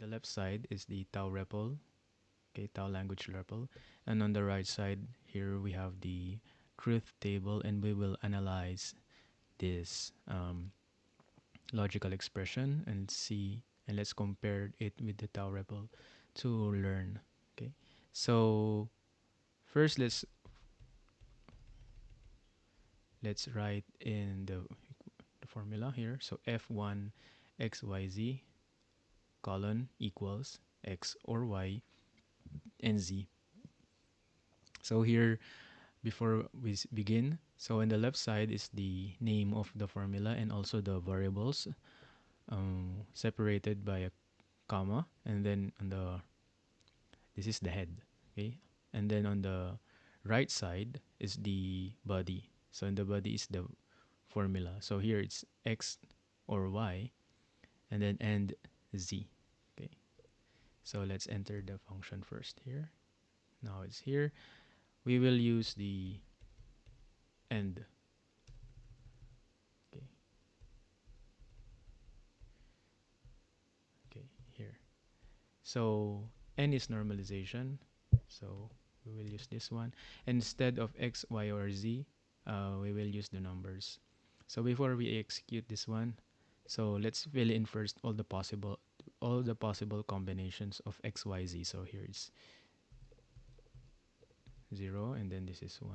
the left side is the Tau REPL, okay, Tau language REPL, and on the right side here we have the truth table, and we will analyze this logical expression and see, and let's compare it with the Tau REPL to learn. Okay, so first let's write in the formula here. So f1 xyz colon equals x or y and z. So here, before we begin, so on the left side is the name of the formula and also the variables, separated by a comma, and then on the this is the head, okay, and then on the right side is the body. So in the body is the formula. So here it's x or y, and then and z. Okay, so let's enter the function first here. Now it's here. We will use the end. Okay, okay, here. So n is normalization. So we will use this one. Instead of x, y, or z, we will use the numbers. So before we execute this one, so let's fill in first all the possible combinations of x, y, z. So here is 0, and then this is 1,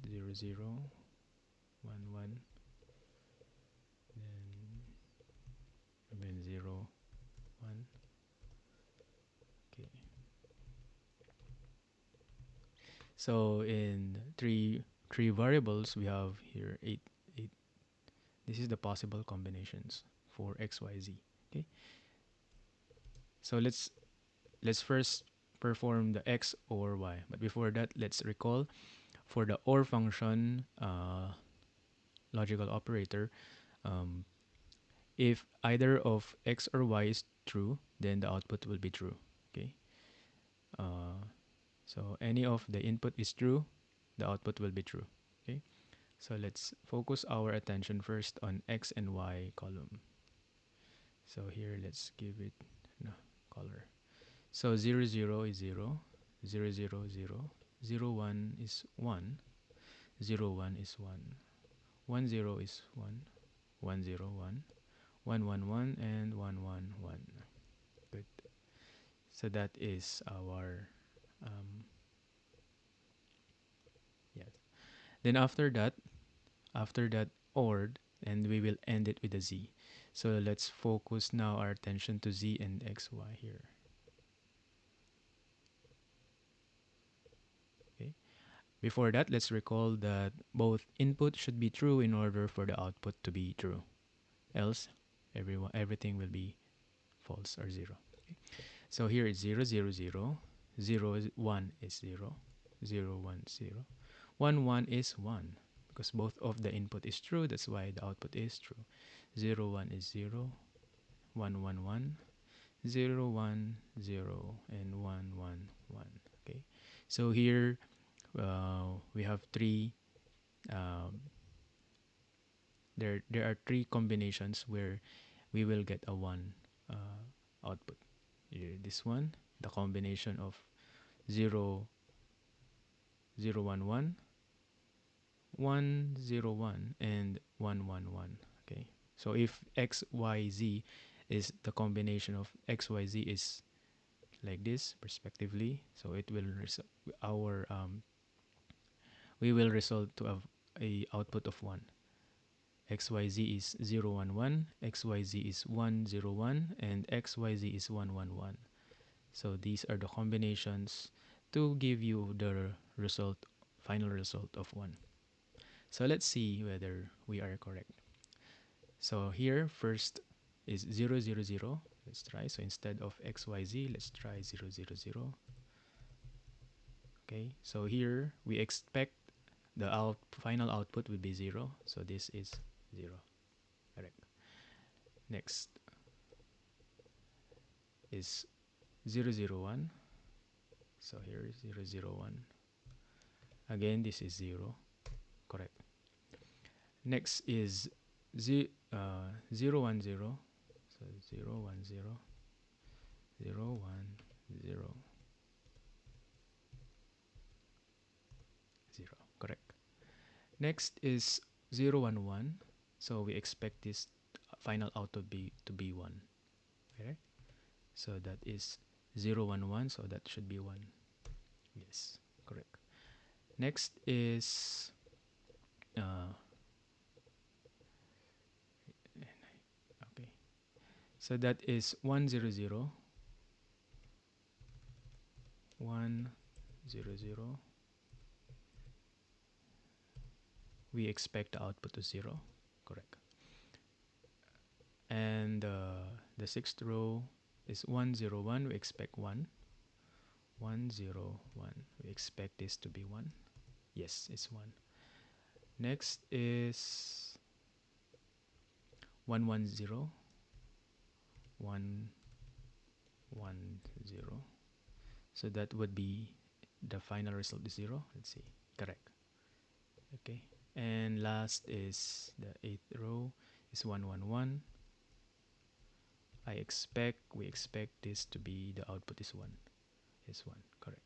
0, 0, 1, 1, then 0, 1. Okay. So in three variables, we have here 8. This is the possible combinations for x, y, z. Okay. So let's first perform the x or y. But before that, let's recall for the OR function logical operator. Um, if either of x or y is true, then the output will be true. Okay. Uh, so any of the input is true, the output will be true. Okay. So let's focus our attention first on x and y column. So here let's give it no color. So 0, 0 is 0, 0, 0, 0, 0, 1 is 1, 0, 1 is 1, 1, 0 is 1, 1, 0, 1, 1, 1, 1, and 1, 1, 1. Good. So that is our, yes. Then after that ORed, and we will end it with a Z. So let's focus now our attention to Z and XY here. Okay. Before that, let's recall that both input should be true in order for the output to be true. Else, everything will be false or 0. Okay. So here it's 0, 0, 0. 0 is 1 is 0. 0, 1, 0. 1, 1 is 1. Because both of the input is true, that's why the output is true. 0, 1 is 0. 1, 1, 1. 0, 1, 0. And 1, 1, 1. Okay. So here we have three. There are three combinations where we will get a 1 output. Here, this one, the combination of 0, 0, 1, 1, 1, 0, 1, and 1, 1, 1. Okay. So if x, y, z is the combination of x, y, z is like this, respectively, so it will our we will result to a output of 1. XYZ is 0, 1, 1, XYZ is 1, 0, 1, and XYZ is 1, 1, 1. So these are the combinations to give you the final result of 1. So let's see whether we are correct. So here first is 0, 0, 0. Let's try. So instead of XYZ, let's try 0, 0, 0. Okay. So here we expect the final output will be 0. So this is 0. Correct. Next is 0, 0, 1. So here is 0, 0, 1. Again, this is 0. Correct. Next is 0, 1, 0. So zero one zero 0 1 0 0. Correct. Next is 0 1 1. So we expect this final output to be 1. Okay. So that is 0 1 1. So that should be 1. Yes. Correct. Next is uh, okay. So that is 1 0 0 We expect the output to 0. Correct. And the sixth row is 1 0 1. We expect 1. 1 0 1. We expect this to be 1. Yes, it's 1. Next is 1 1 0 1 1 0. So that would be the final result is 0. Let's see. Correct. Okay. And last is the eighth row is 1 1 1. We expect this to be the output is 1. Is 1. Correct.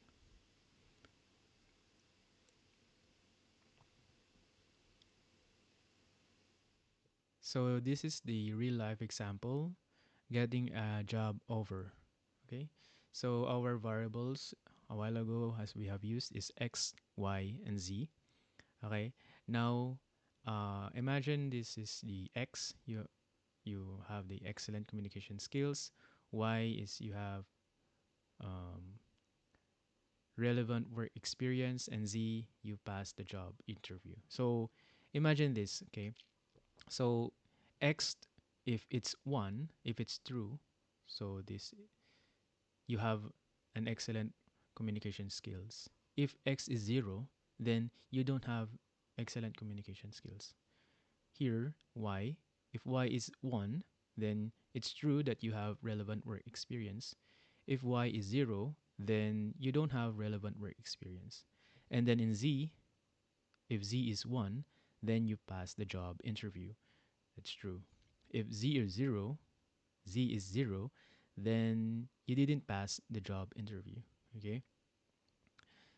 So this is the real life example getting a job offer. Okay. So our variables a while ago as we have used is x, y, and z. Okay. Now imagine this is the x. You have the excellent communication skills. Y is you have um, relevant work experience, and Z you pass the job interview. So imagine this. Okay. So X, if it's 1, if it's true, so this you have an excellent communication skills. If X is 0, then you don't have excellent communication skills. Here, Y, if Y is 1, then it's true that you have relevant work experience. If Y is 0, then you don't have relevant work experience. And then in Z, if Z is 1, then you pass the job interview. That's true. If Z is 0, then you didn't pass the job interview. Okay?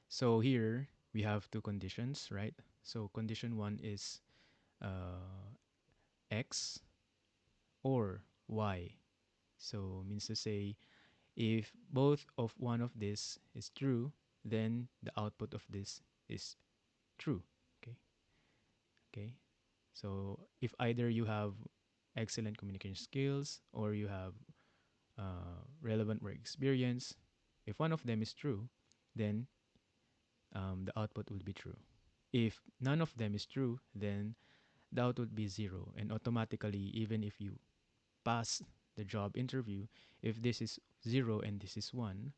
So here we have two conditions, right? So condition 1 is uh, X or Y. So means to say if both of one of this is true, then the output of this is true. Okay. Okay. So if either you have excellent communication skills or you have relevant work experience, if one of them is true, then the output will be true. If none of them is true, then the output would be 0. And automatically, even if you pass the job interview, if this is 0 and this is 1,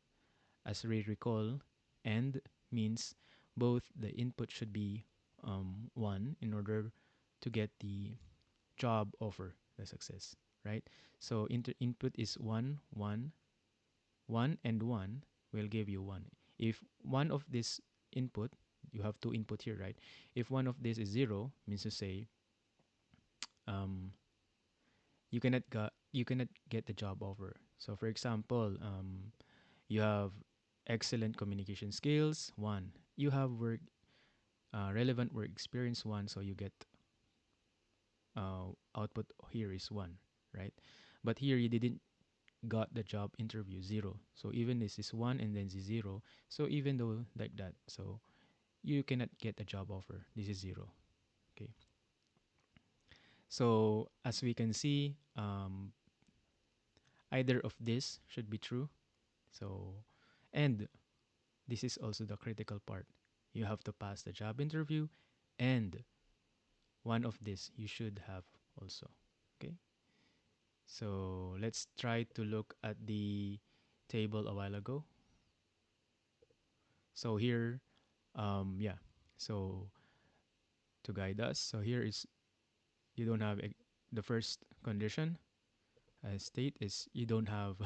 as we recall, and means both the input should be 1 in order to get the job offer, the success, right? So input is 1, 1, 1, and 1 will give you 1. If one of this input, you have two input here, right? If one of this is 0, means to say um, you cannot get the job offer. So for example, you have excellent communication skills, 1. You have relevant work experience, 1. So you get output here is 1, right? But here you didn't got the job interview, 0. So even this is 1 and then this 0. So even though like that, so you cannot get a job offer. This is 0. Okay. So as we can see, either of this should be true. So, and this is also the critical part. You have to pass the job interview, and one of this you should have also. Okay. So let's try to look at the table a while ago. So here, yeah. So to guide us, so here is you don't have the first condition. State is you don't have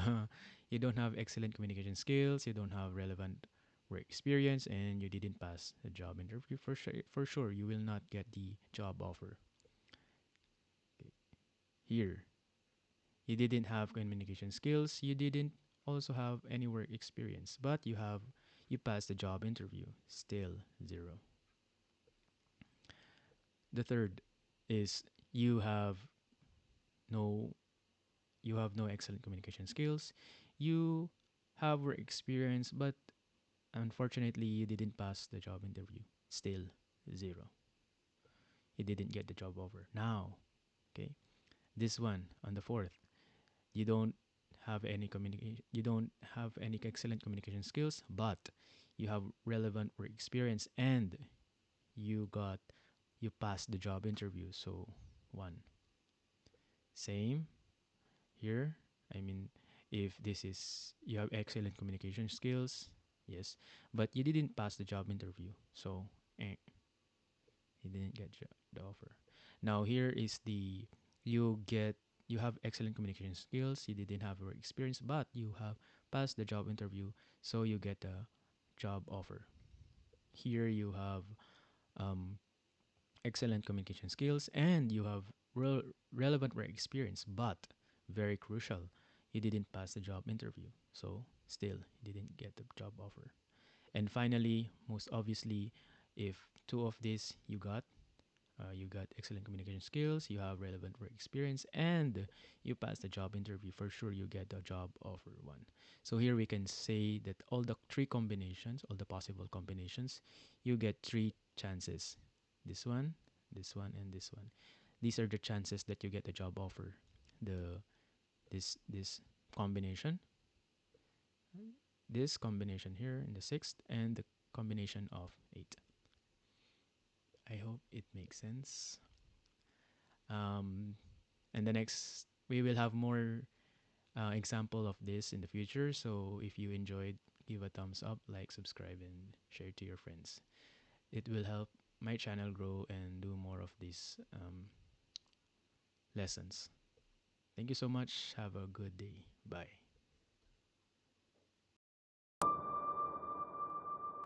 you don't have excellent communication skills. You don't have relevant work experience, and you didn't pass the job interview. For sure, you will not get the job offer. Okay. Here, You didn't have communication skills. You didn't also have any work experience, but you passed the job interview. Still zero. The third is you have no you have no excellent communication skills. You have work experience, but unfortunately you didn't pass the job interview. Still zero. You didn't get the job offer. Now, okay, this one on the fourth, you don't have any excellent communication skills, but you have relevant work experience and you got you passed the job interview. So one. Same here. I mean, if this is you have excellent communication skills, yes, but you didn't pass the job interview. So you didn't get the offer. Now here is the you get you have excellent communication skills. You didn't have work experience, but you have passed the job interview, so you get a job offer. Here you have um, excellent communication skills and you have relevant work experience, but very crucial, you didn't pass the job interview, so still you didn't get the job offer. And finally, most obviously, if two of these you got excellent communication skills, you have relevant work experience, and you pass the job interview, for sure you get the job offer one. So here we can say that all the three combinations, all the possible combinations, you get three chances. This one, this one, and this one. These are the chances that you get the job offer. The this combination, this combination here in the sixth, and the combination of eight. I hope it makes sense. Um, and the next we will have more example of this in the future, so if you enjoyed, give a thumbs up, like, subscribe, and share to your friends. It will help my channel grow and do more of these lessons. Thank you so much. Have a good day. Bye.